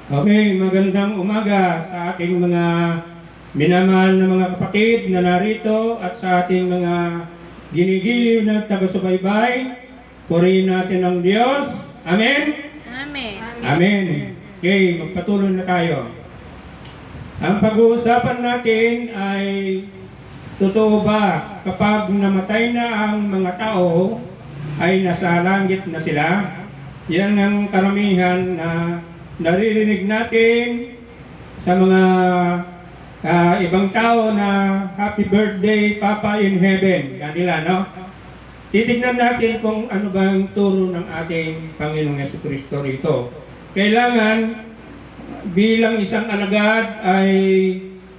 Okay, magandang umaga sa ating mga minamahal na mga kapatid na narito at sa ating mga ginigiliw na taga-subaybay. Purihin natin ang Diyos. Amen? Amen. Amen. Okay, magpatuloy na tayo. Ang pag-uusapan natin ay totoo ba kapag namatay na ang mga tao ay nasa langit na sila? Yan ang karamihan na naririnig natin sa mga ibang tao na happy birthday Papa in heaven. Kanila, no? Titignan natin kung ano ba ang turo ng ating Panginoong Jesucristo rito. Kailangan bilang isang alagad ay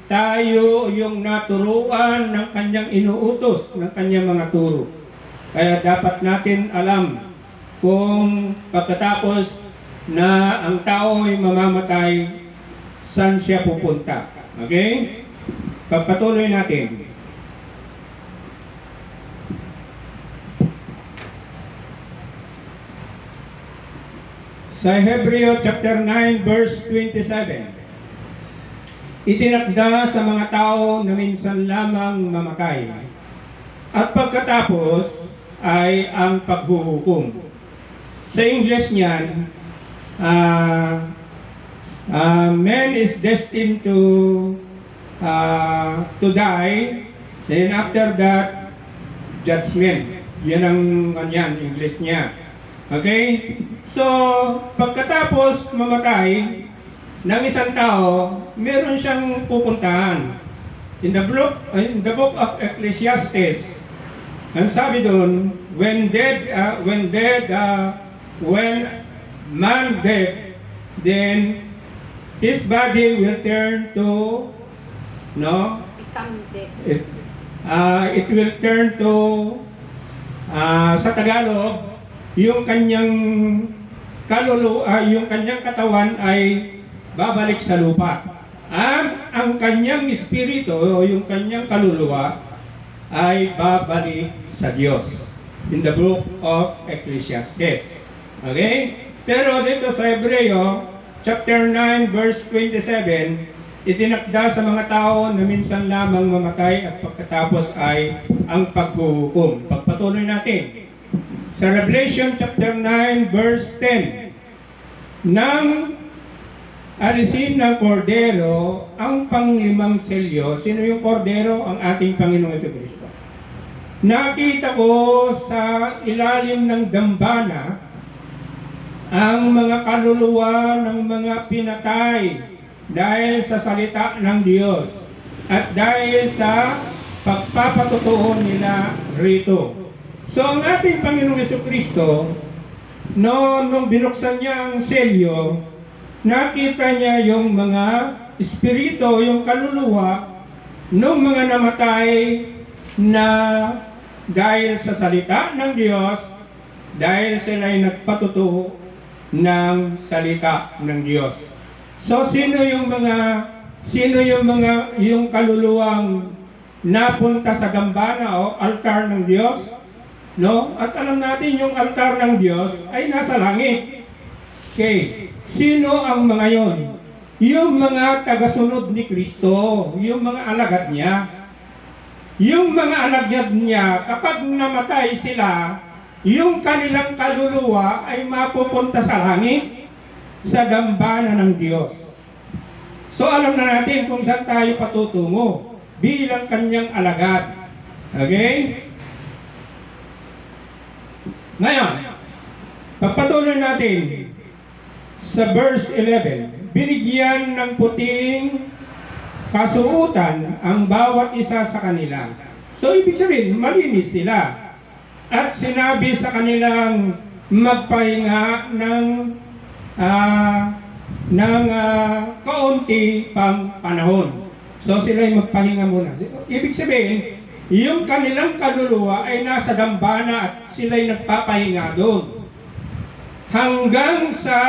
tayo yung naturuan ng kanyang inuutos, ng kanyang mga turo. Kaya dapat natin alam kung pagkatapos na ang tao ay mamamatay, saan siya pupunta. Okay? Pagpatuloy natin. Sa Hebreo chapter 9 verse 27, itinakda sa mga tao na minsan lamang mamatay, at pagkatapos ay ang paghuhukom. Sa English niyan, man is destined to die, then after that, judgment. Yan ang kanyan, English niya. Okay? So, pagkatapos mamatay ng isang tao, meron siyang pupuntahan. In the book of Ecclesiastes, ang sabi doon, when man dead, then his body will turn to, Become dead. it will turn to, sa Tagalog, yung kanyang yung kanyang katawan ay babalik sa lupa. Ang kanyang espiritu, yung kanyang kaluluwa, ay babalik sa Diyos. In the book of Ecclesiastes. Okay? Pero dito sa Hebreo, chapter 9, verse 27, itinakda sa mga tao na minsan lamang mamatay at pagkatapos ay ang paghuhukom. Pagpatuloy natin. Sa Revelation chapter 9, verse 10, nang alisin ng kordero ang panglimang selyo. Sino yung kordero? Ang ating Panginoong Jesucristo. Nakita ko sa ilalim ng dambana ang mga kaluluwa ng mga pinatay dahil sa salita ng Diyos at dahil sa pagpapatotoo nila rito. So ang ating Panginoong Jesucristo, nung binuksan niya ang selyo, nakita niya yung mga espiritu, yung kaluluwa ng mga namatay na dahil sa salita ng Diyos, dahil sila ay nagpatotoo ng salita ng Diyos. So yung kaluluwang napunta sa gambana o altar ng Diyos, no? At alam natin yung altar ng Diyos ay nasa langit. Okay. Sino ang mga yon? Yung mga tagasunod ni Kristo, yung mga alagad niya. Yung mga alagad niya, kapag namatay sila, yung kanilang kaluluwa ay mapupunta sa langit, sa dambana ng Diyos. So alam na natin kung saan tayo patutungo bilang kanyang alagad. Okay? Ngayon, pagpatuloy natin sa verse 11, binigyan ng puting kasuotan ang bawat isa sa kanila. So ibig sabihin, malinis sila. At sinabi sa kanilang magpahinga ng kaunti pang panahon. So sila'y magpahinga muna. Ibig sabihin, yung kanilang kaluluwa ay nasa dambana at sila'y nagpapahinga doon. Hanggang sa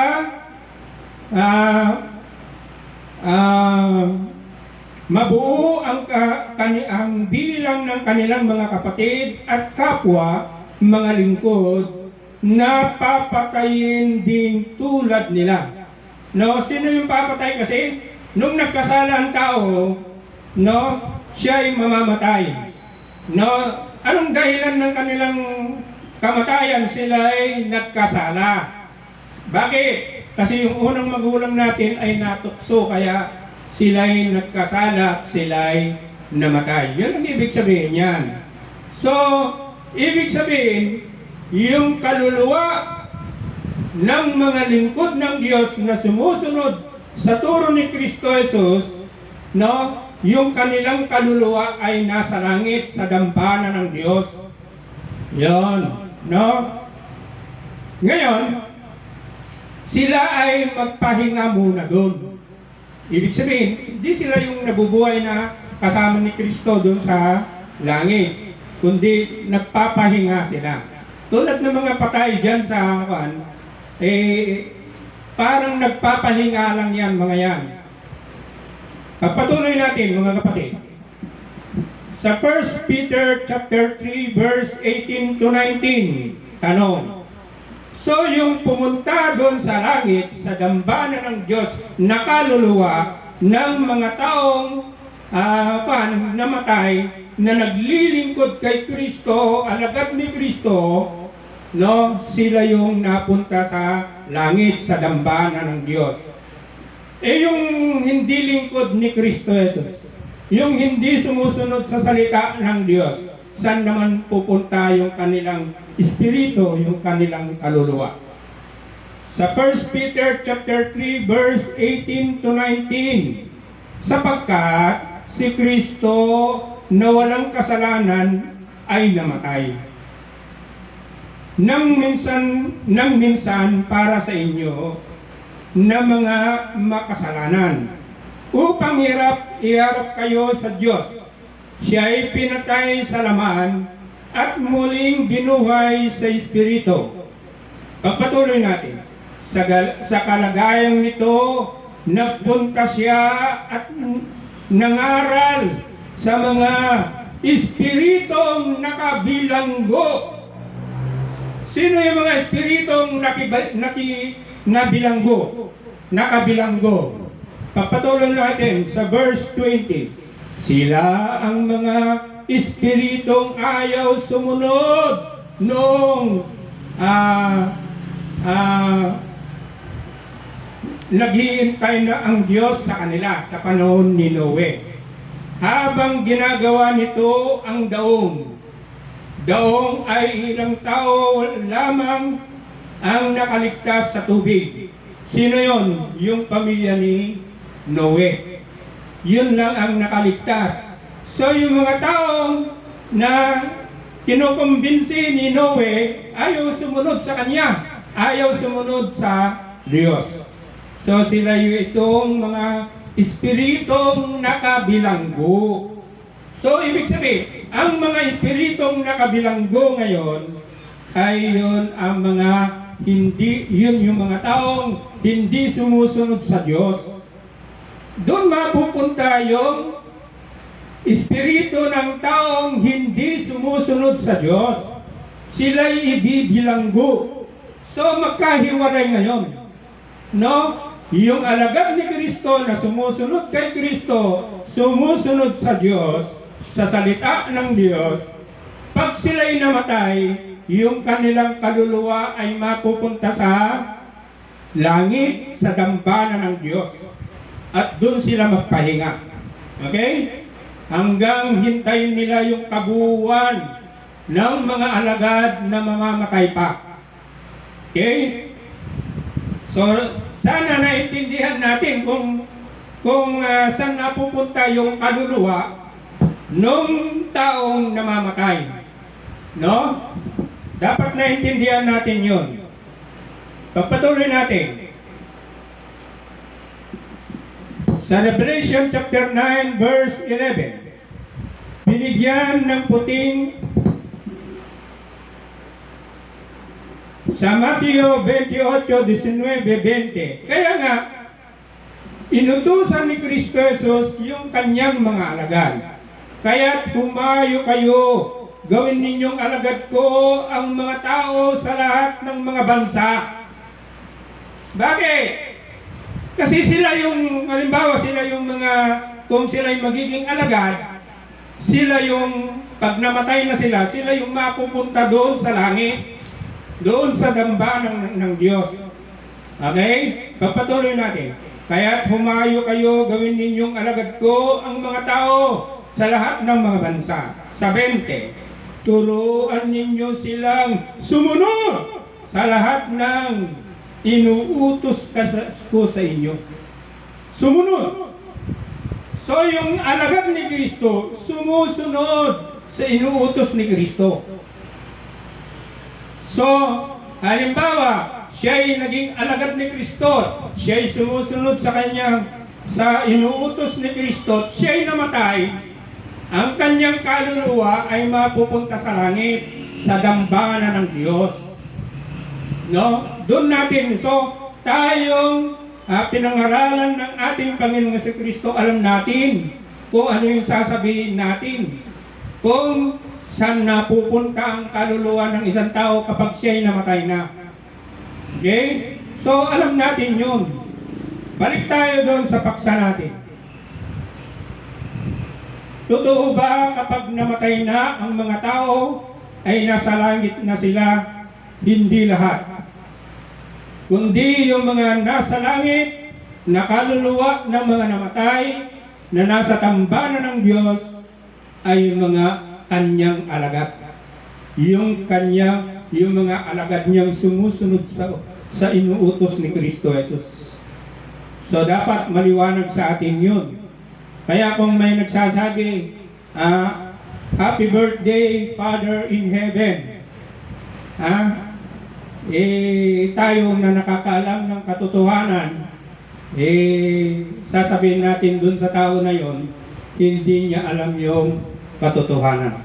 mabuo ang bilang ng kanilang mga kapatid at kapwa mga lingkod na papatayin din tulad nila. No, sino yung papatay kasi? Nung nagkasala ang tao, no, siya ay mamamatay. No, anong dahilan ng kanilang kamatayan? Sila ay nagkasala. Bakit? Kasi yung unang magulang natin ay natukso, kaya sila ay nagkasala, sila ay namatay. Yan ang ibig sabihin yan. So, ibig sabihin, yung kaluluwa ng mga lingkod ng Diyos na sumusunod sa turo ni Kristo Jesus, no, yung kanilang kaluluwa ay nasa langit sa dambana ng Diyos. Yon, no? Ngayon, sila ay magpahinga muna doon. Ibig sabihin, hindi sila yung nabubuhay na kasama ni Kristo doon sa langit, kundi nagpapahinga sila. Tulad ng mga patay dyan sa parang nagpapahinga lang yan, mga yan. Pagpatuloy natin, mga kapatid. Sa 1 Peter chapter 3 verse 18 to 19, tanong. So yung pumunta doon sa langit, sa dambana ng Diyos, nakaluluwa ng mga taong namatay na naglilingkod kay Kristo, alagad ni Kristo, no, sila yung napunta sa langit, sa dambana ng Diyos. Yung hindi lingkod ni Kristo Jesus, yung hindi sumusunod sa salita ng Diyos, saan naman pupunta yung kanilang espiritu, yung kanilang kaluluwa? Sa 1 Peter chapter 3 verse 18 to 19, sapagkat si Kristo na walang kasalanan ay namatay nang minsan para sa inyo na mga makasalanan, upang iharap kayo sa Diyos. Siya ay pinatay sa laman at muling binuhay sa Espiritu. Pagpatuloy natin. Sa kalagayang nito, nagpunta siya at nangaral sa mga espiritong nakabilanggo. Sino yung mga espiritong nakabilanggo? Pagpatuloy natin sa verse 20. Sila ang mga espiritong ayaw sumunod noong naghihintay na ang Diyos sa kanila sa panahon ni Noe. Habang ginagawa nito ang daong ay ilang tao lamang ang nakaligtas sa tubig. Sino yon? Yung pamilya ni Noe. Yun lang ang nakaligtas. So yung mga taong na kinukumbinsi ni Noe, ayaw sumunod sa kanya, ayaw sumunod sa Diyos. So sila yung itong mga espiritong nakabilanggo. So ibig sabihin, ang mga espiritong nakabilanggo ngayon ay yun ang mga yung mga taong hindi sumusunod sa Diyos. Doon mapupunta yung espiritu ng taong hindi sumusunod sa Diyos. Sila'y ibibilanggo. So magkahiwalay ngayon. No? Yung alagad ni Kristo na sumusunod kay Kristo, sumusunod sa Diyos, sa salita ng Diyos, pag sila'y namatay, yung kanilang kaluluwa ay mapupunta sa langit, sa dambana ng Diyos. At doon sila magpahinga. Okay? Hanggang hintayin nila yung kabuuan ng mga alagad na mamamatay pa. Okay? So, sana naintindihan natin kung saan napupunta yung kaluluwa nung taong namamatay. No? Dapat naintindihan natin yun. Pagpatuloy natin. Sa Revelation chapter 9 verse 11, binigyan ng puting sa Mateo 28:19-20. Kaya nga, inutusan ni Kristo Jesus yung kanyang mga alagad. Kaya't humayo kayo, gawin ninyong alagad ko ang mga tao sa lahat ng mga bansa. Bakit? Kasi sila yung, halimbawa sila yung mga, kung sila yung magiging alagad, sila yung, pag namatay na sila yung mapupunta doon sa langit, doon sa damba ng Diyos. Okay? Papatuloy natin. Kaya't humayo kayo, gawin ninyong alagad ko ang mga tao sa lahat ng mga bansa. Sa 20, turuan ninyo silang sumunod sa lahat ng inuutos ko sa inyo. Sumunod. So yung alagad ni Kristo, sumusunod sa inuutos ni Kristo. So, halimbawa, siya'y naging alagad ni Kristo, siya'y sumusunod sa inuutos ni Kristo, siya'y namatay, ang kanyang kaluluwa ay mapupunta sa langit, sa dambana ng Diyos. No? Doon natin, so, tayong pinangaralan ng ating Panginoong Jesucristo, alam natin kung ano yung sasabihin natin. Kung saan napupunta ang kaluluwa ng isang tao kapag siya'y namatay na. Okay? So, alam natin yun. Balik tayo doon sa paksa natin. Totoo ba kapag namatay na ang mga tao ay nasa langit na sila? Hindi lahat. Kundi yung mga nasa langit na kaluluwa ng mga namatay na nasa tambanan ng Diyos ay yung mga kanyang alagad. Yung mga alagad niyang sumusunod sa inuutos ni Kristo Jesus. So dapat maliwanag sa atin yun. Kaya kung may nagsasabi, Happy birthday, Father in Heaven. Tayo na nakakaalam ng katotohanan, sasabihin natin dun sa tao na yon, hindi niya alam yung katotohanan.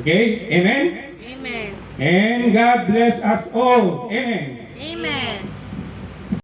Okay? Amen? Amen. And God bless us all. Amen. Amen.